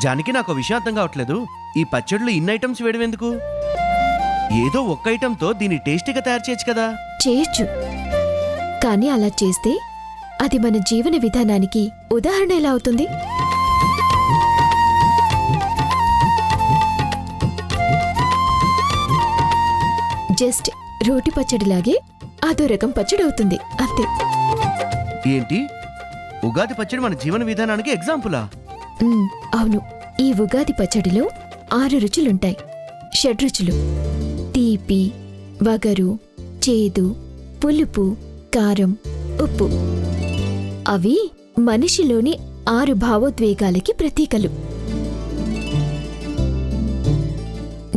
జానికి నాకు విషయం అర్థం కావట్లేదు. ఈ పచ్చడిలో ఇన్ని ఐటమ్స్ వేయడం ఎందుకు? ఏదో ఒక్క ఐటంతో దీన్ని టేస్టీగా తయారు చేయొచ్చు కదా. చేయొచ్చు, కానీ అలా చేస్తే అది మన జీవన విధానానికి ఉదాహరణ ఎలా అవుతుంది? జస్ట్ రోటి పచ్చడిలాగే అదో రకం పచ్చడి అవుతుంది అంతే. ఏంటి, ఉగాది పచ్చడి మన జీవన విధానానికి ఎగ్జాంపులా? అవును. ఈ ఉగాది పచ్చడిలో 6 రుచులుంటాయి. షడ్రుచులు: తీపి, వగరు, చేదు, పులుపు, కారం, ఉప్పు. అవి మనిషిలోని 6 భావోద్వేగాలకి ప్రతీకలు.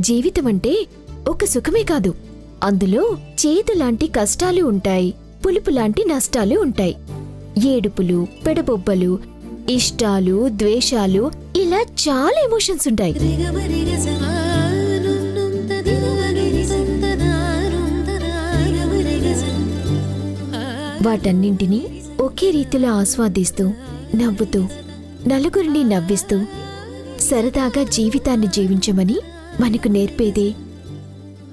జీవితమంటే ఒక సుఖమే కాదు, అందులో చేదు లాంటి కష్టాలు ఉంటాయి, పులుపు లాంటి నష్టాలు ఉంటాయి, ఏడుపులు, పెడబొబ్బలు, ఇష్టాలు, ద్వేషాలు, ఇలా చాలా ఎమోషన్స్ ఉంటాయి. వాటన్నింటినీ ఒకే రీతిలో ఆస్వాదిస్తూ, నవ్వుతూ, నలుగురిని నవ్విస్తూ సరదాగా జీవితాన్ని జీవించమని మనకు నేర్పేదే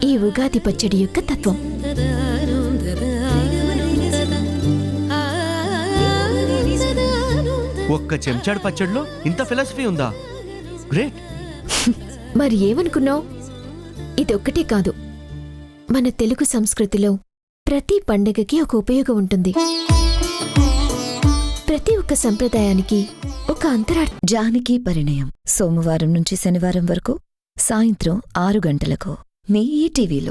ఈ ఉగాది పచ్చడి యొక్క తత్వం. ఒక్క చెంచాడు పచ్చడిలో ఇంత ఫిలాసఫీ ఉందా? గ్రేట్. మరి ఏమనుకున్నావు? ఇదొక్కటే కాదు, మన తెలుగు సంస్కృతిలో ప్రతి పండగకి ఒక ఉపయోగం ఉంటుంది. ప్రతి ఒక్క సంప్రదాయానికి ఒక అంతరార్థం. జానకి పరిణయం సోమవారం నుంచి శనివారం వరకు సాయంత్రం 6 గంటలకు మీ ఈటీవీలో.